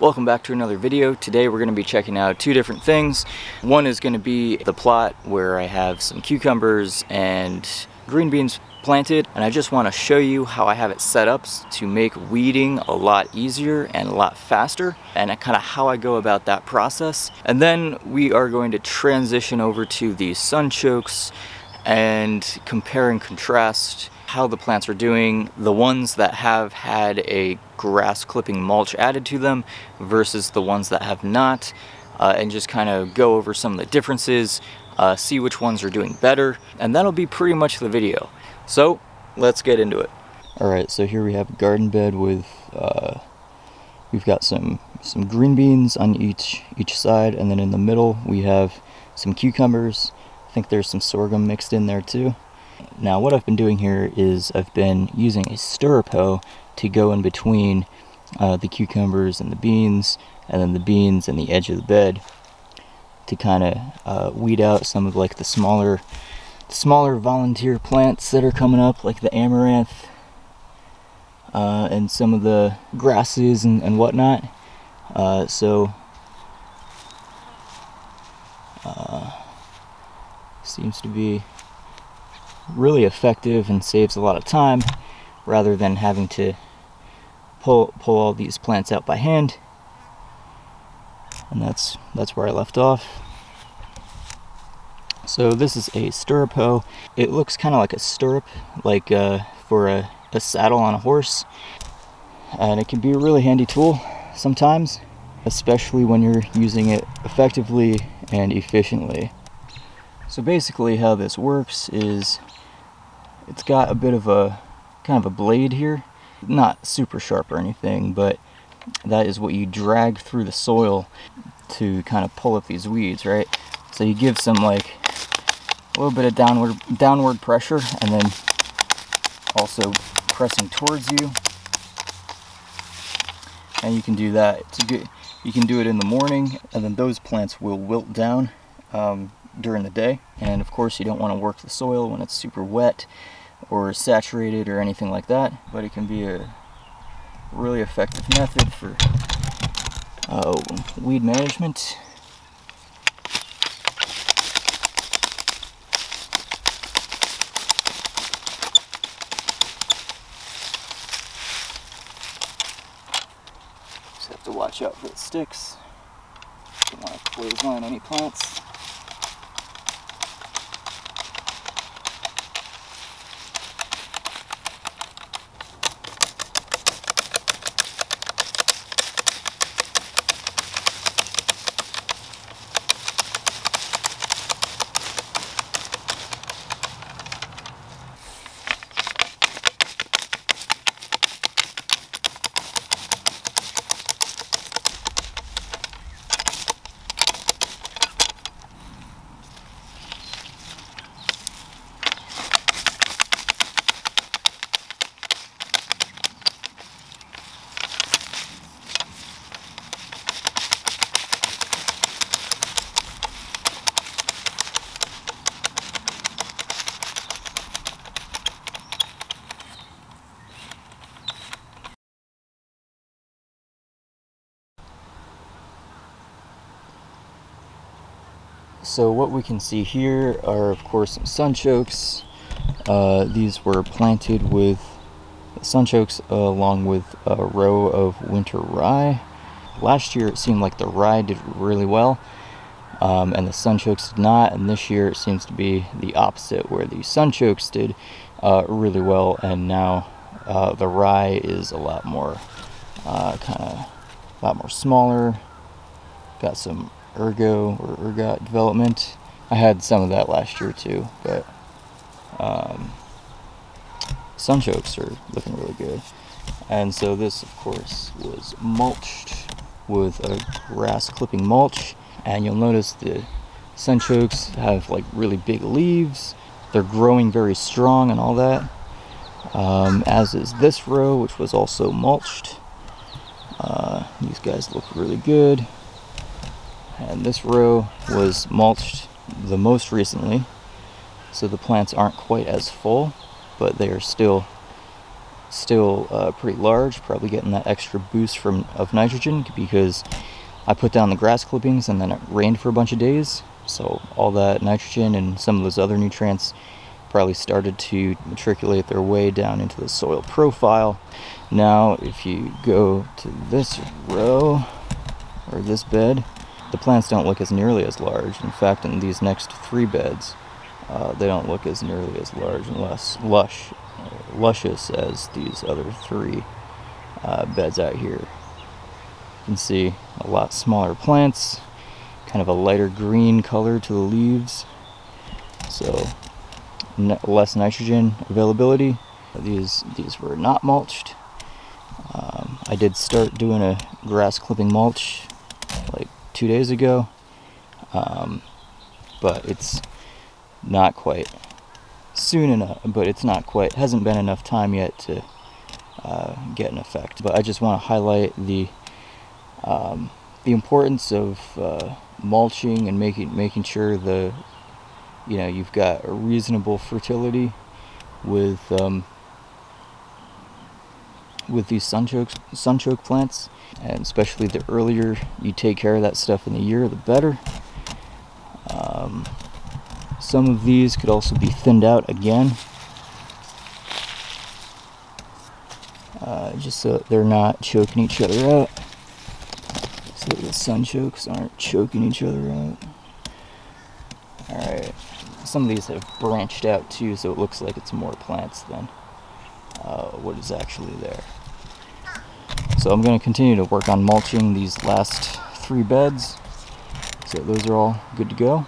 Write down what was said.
Welcome back to another video. Today we're going to be checking out two different things. One is going to be the plot where I have some cucumbers and green beans planted, and I just want to show you how I have it set up to make weeding a lot easier and a lot faster, and kind of how I go about that process. And then we are going to transition over to the sunchokes and compare and contrast how the plants are doing, the ones that have had a grass clipping mulch added to them versus the ones that have not, and just kind of go over some of the differences, see which ones are doing better, and that'll be pretty much the video. So let's get into it. Alright, so here we have a garden bed with, we've got some green beans on each side, and then in the middle we have some cucumbers. I think there's some sorghum mixed in there too. Now what I've been doing here is I've been using a stirrup hoe to go in between the cucumbers and the beans, and then the beans and the edge of the bed, to kind of weed out some of like the smaller volunteer plants that are coming up, like the amaranth and some of the grasses and whatnot. Seems to be really effective and saves a lot of time rather than having to pull all these plants out by hand. And that's where I left off. So this is a stirrup hoe. It looks kind of like a stirrup, like for a saddle on a horse, and it can be a really handy tool sometimes, especially when you're using it effectively and efficiently. So basically how this works is it's got a bit of a kind of a blade here, not super sharp or anything, but that is what you drag through the soil to kind of pull up these weeds, right? So you give some like a little bit of downward pressure, and then also pressing towards you, and you can do that. You can do it in the morning, and then those plants will wilt down during the day. And of course you don't want to work the soil when it's super wet or saturated or anything like that, but it can be a really effective method for weed management. Just have to watch out for the sticks. Don't want to clothesline any plants. So what we can see here are of course some sunchokes. These were planted with sunchokes along with a row of winter rye. Last year it seemed like the rye did really well, and the sunchokes did not, and this year it seems to be the opposite, where the sunchokes did really well, and now the rye is a lot more smaller. Got some ergot development. I had some of that last year too, but sunchokes are looking really good. And so this of course was mulched with a grass clipping mulch, and you'll notice the sunchokes have like really big leaves. They're growing very strong and all that, as is this row, which was also mulched. These guys look really good. And this row was mulched the most recently, so the plants aren't quite as full, but they are still still pretty large, probably getting that extra boost of nitrogen because I put down the grass clippings and then it rained for a bunch of days, so all that nitrogen and some of those other nutrients probably started to matriculate their way down into the soil profile. Now if you go to this row or this bed, the plants don't look as nearly as large. In fact, in these next 3 beds, they don't look as nearly as large and less luscious as these other 3 beds out here. You can see a lot smaller plants, kind of a lighter green color to the leaves, so less nitrogen availability. These were not mulched. I did start doing a grass clipping mulch like 2 days ago, but it's not quite soon enough, but it's not quite, hasn't been enough time yet to get an effect. But I just want to highlight the importance of mulching and making sure you've got a reasonable fertility with these sunchoke plants, and especially the earlier you take care of that stuff in the year, the better. Some of these could also be thinned out again, just so they're not choking each other out, so the sunchokes aren't choking each other out. Alright, some of these have branched out too, so it looks like it's more plants than what is actually there. So I'm going to continue to work on mulching these last 3 beds, so those are all good to go.